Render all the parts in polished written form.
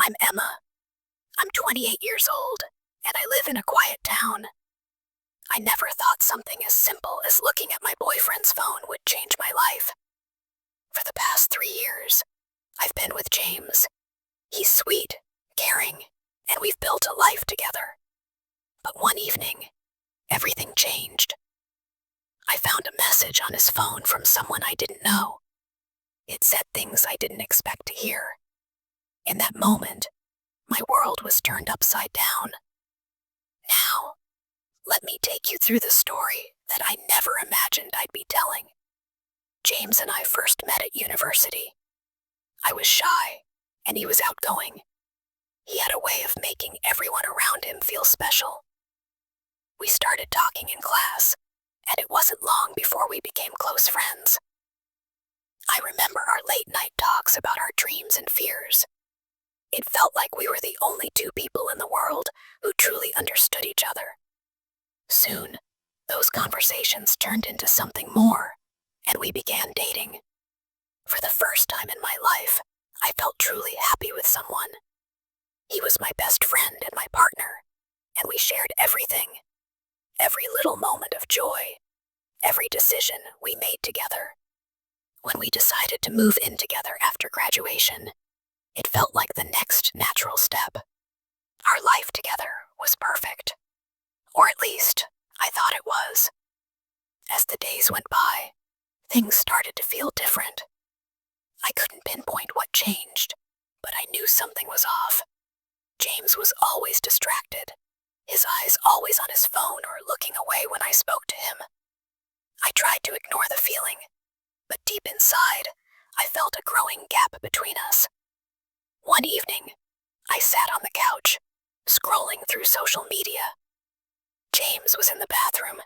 I'm Emma. I'm 28 years old, and I live in a quiet town. I never thought something as simple as looking at my boyfriend's phone would change my life. For the past 3 years, I've been with James. He's sweet, caring, and we've built a life together. But one evening, everything changed. I found a message on his phone from someone I didn't know. It said things I didn't expect to hear. In that moment, my world was turned upside down. Now, let me take you through the story that I never imagined I'd be telling. James and I first met at university. I was shy, and he was outgoing. He had a way of making everyone around him feel special. We started talking in class, and it wasn't long before we became close friends. I remember our late-night talks about our dreams and fears. It felt like we were the only two people in the world who truly understood each other. Soon, those conversations turned into something more, and we began dating. For the first time in my life, I felt truly happy with someone. He was my best friend and my partner, and we shared everything. Every little moment of joy, every decision we made together. When we decided to move in together after graduation, it felt like the next natural step. Our life together was perfect. Or at least, I thought it was. As the days went by, things started to feel different. I couldn't pinpoint what changed, but I knew something was off. James was always distracted, his eyes always on his phone or looking away when I spoke to him. I tried to ignore the feeling, but deep inside, I felt a growing gap between us. One evening, I sat on the couch, scrolling through social media. James was in the bathroom,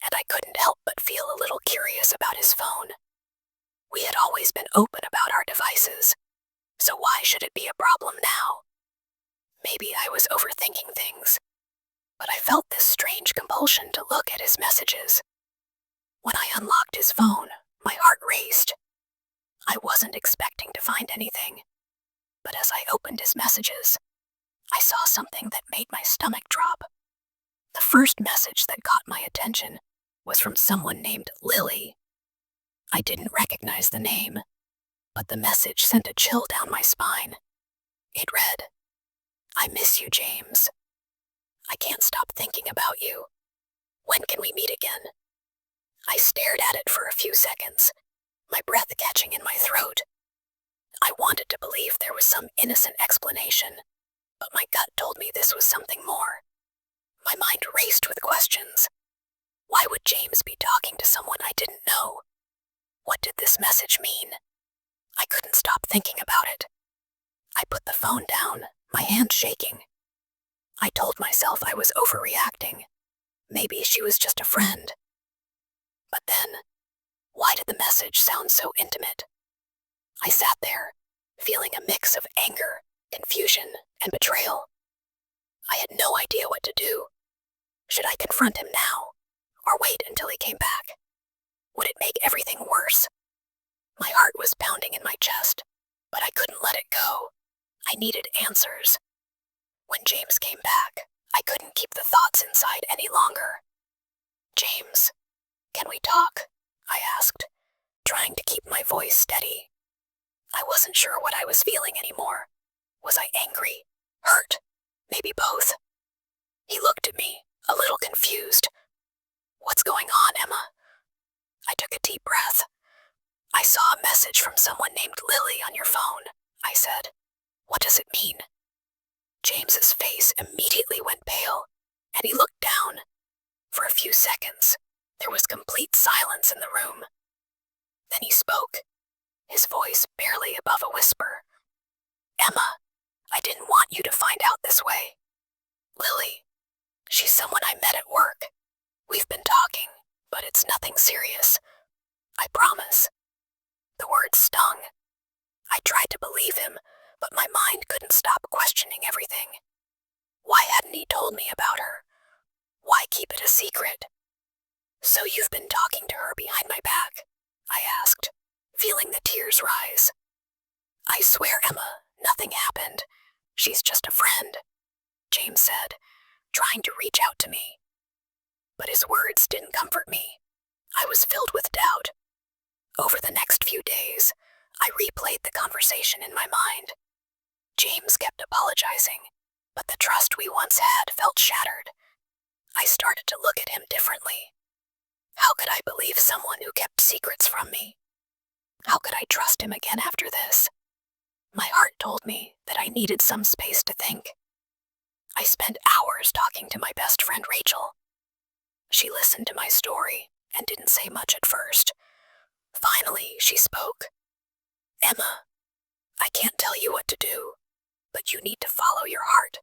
and I couldn't help but feel a little curious about his phone. We had always been open about our devices, so why should it be a problem now? Maybe I was overthinking things, but I felt this strange compulsion to look at his messages. When I unlocked his phone, my heart raced. I wasn't expecting to find anything, but as I opened his messages, I saw something that made my stomach drop. The first message that caught my attention was from someone named Lily. I didn't recognize the name, but the message sent a chill down my spine. It read, "I miss you, James. I can't stop thinking about you. When can we meet again?" I stared at it for a few seconds, my breath catching in my throat. I wanted to believe there was some innocent explanation, but my gut told me this was something more. My mind raced with questions. Why would James be talking to someone I didn't know? What did this message mean? I couldn't stop thinking about it. I put the phone down, my hand shaking. I told myself I was overreacting. Maybe she was just a friend. But then, why did the message sound so intimate? I sat there, feeling a mix of anger, confusion, and betrayal. I had no idea what to do. Should I confront him now, or wait until he came back? Would it make everything worse? My heart was pounding in my chest, but I couldn't let it go. I needed answers. When James came back, I couldn't keep the thoughts inside any longer. "James, can we talk?" I asked, trying to keep my voice steady. I wasn't sure what I was feeling anymore. Was I angry? Hurt? Maybe both. He looked at me, a little confused. "What's going on, Emma?" I took a deep breath. "I saw a message from someone named Lily on your phone," I said. "What does it mean?" James's face immediately went pale, and he looked down. For a few seconds, there was complete silence in the room. Then he spoke, his voice barely above a whisper. "Emma, I didn't want you to find out this way. Lily, she's someone I met at work. We've been talking, but it's nothing serious. I promise." The words stung. I tried to believe him, but my mind couldn't stop questioning everything. Why hadn't he told me about her? Why keep it a secret? "So you've been talking to her behind my back?" I asked, feeling the tears rise. "I swear, Emma, nothing happened. trying to reach out to me. But his words didn't comfort me. I was filled with doubt. Over the next few days, I replayed the conversation in my mind. James kept apologizing, but the trust we once had felt shattered. I started to look at him differently. How could I believe someone who kept secrets from me? How could I trust him again after this? My heart told me that I needed some space to think. I spent hours talking to my best friend Rachel. She listened to my story and didn't say much at first. Finally, she spoke. "Emma, I can't tell you what to do, but you need to follow your heart.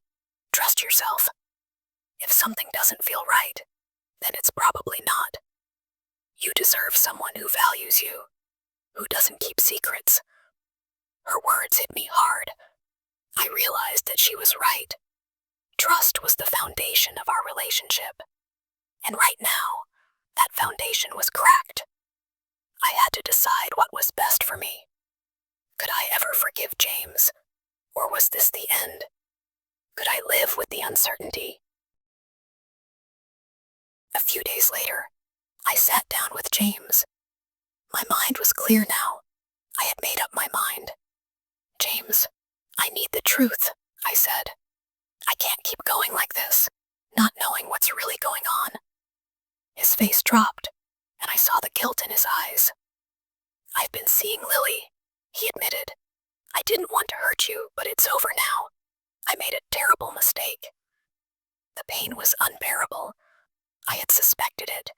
Trust yourself. If something doesn't feel right, then it's probably not. You deserve someone who values you, who doesn't keep secrets." Her words hit me hard. I realized that she was right. Trust was the foundation of our relationship. And right now, that foundation was cracked. I had to decide what was best for me. Could I ever forgive James? Or was this the end? Could I live with the uncertainty? A few days later, I sat down with James. My mind was clear now. I had made up my mind. "James, I need the truth," I said. "I can't keep going like this, not knowing what's really going on." His face dropped, and I saw the guilt in his eyes. "I've been seeing Lily," he admitted. "I didn't want to hurt you, but it's over now. I made a terrible mistake." The pain was unbearable. I had suspected it,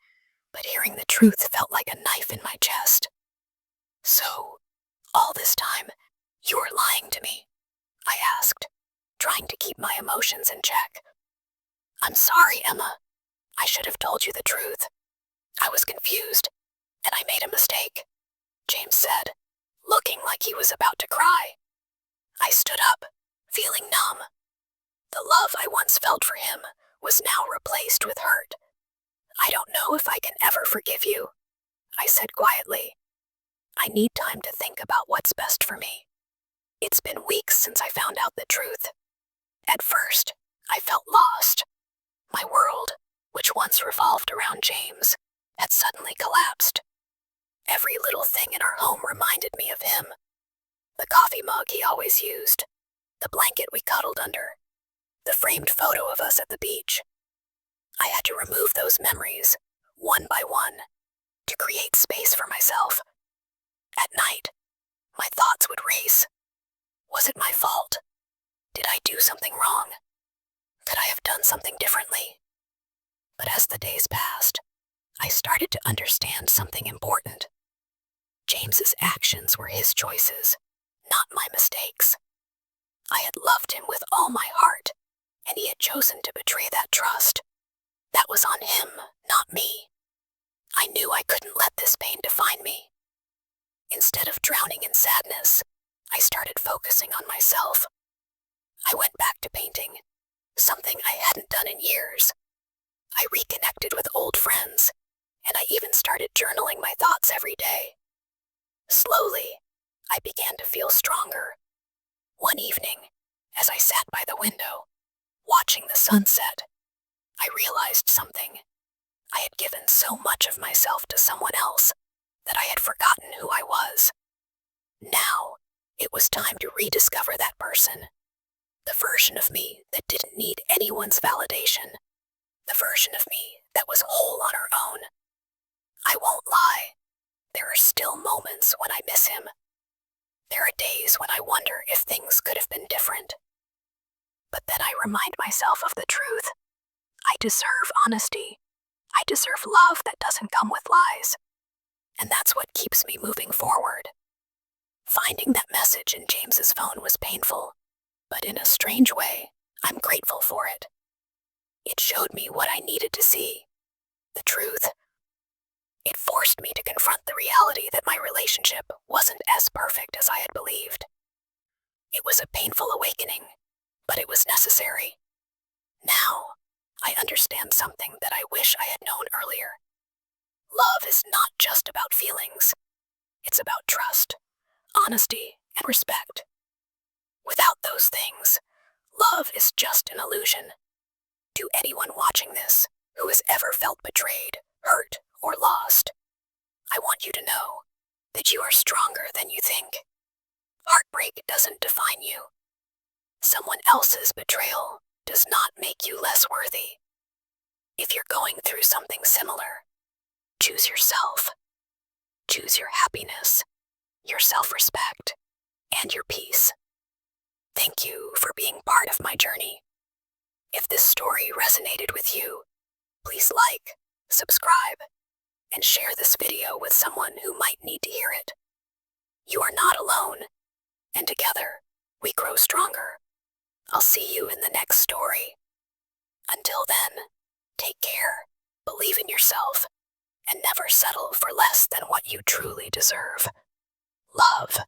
but hearing the truth felt like a knife in my chest. "So, all this time, you were lying to me?" I asked, trying to keep my emotions in check. "I'm sorry, Emma. I should have told you the truth. I was confused, and I made a mistake," James said, looking like he was about to cry. I stood up, feeling numb. The love I once felt for him was now replaced with hurt. "I don't know if I can ever forgive you," I said quietly. "I need time to think about what's best for me. It's been weeks since I found out the truth. At first, I felt lost. My world, which once revolved around James, had suddenly collapsed. Every little thing in our home reminded me of him. The coffee mug he always used, the blanket we cuddled under, the framed photo of us at the beach. I had to remove those memories, one by one, to create space for myself. At night, my thoughts would race. Was it my fault? Did I do something wrong? Could I have done something differently? But as the days passed, I started to understand something important. James's actions were his choices, not my mistakes. I had loved him with all my heart, and he had chosen to betray that trust. That was on him, not me. I knew I couldn't let this pain define me. Instead of drowning in sadness, I started focusing on myself. I went back to painting, something I hadn't done in years. I reconnected with old friends, and I even started journaling my thoughts every day. Slowly, I began to feel stronger. One evening, as I sat by the window, watching the sunset, I realized something. I had given so much of myself to someone else that I had forgotten who I was. Now, it was time to rediscover that person. The version of me that didn't need anyone's validation. The version of me that was whole on her own. I won't lie. There are still moments when I miss him. There are days when I wonder if things could have been different. But then I remind myself of the truth. I deserve honesty. I deserve love that doesn't come with lies. And that's what keeps me moving forward. Finding that message in James's phone was painful, but in a strange way, I'm grateful for it. It showed me what I needed to see, the truth. It forced me to confront the reality that my relationship wasn't as perfect as I had believed. It was a painful awakening, but it was necessary. Now, I understand something that I wish I had known earlier. Love is not just about feelings. It's about trust, honesty, and respect. Without those things, love is just an illusion. To anyone watching this who has ever felt betrayed, hurt, or lost, I want you to know that you are stronger than you think. Heartbreak doesn't define you. Someone else's betrayal does not make you less worthy. If you're going through something similar, choose yourself. Choose your happiness, your self-respect, and your peace. Thank you for being part of my journey. If this story resonated with you, please like, subscribe, and share this video with someone who might need to hear it. You are not alone, and together we grow stronger. I'll see you in the next story. Until then, take care, believe in yourself, and never settle for less than what you truly deserve. Love.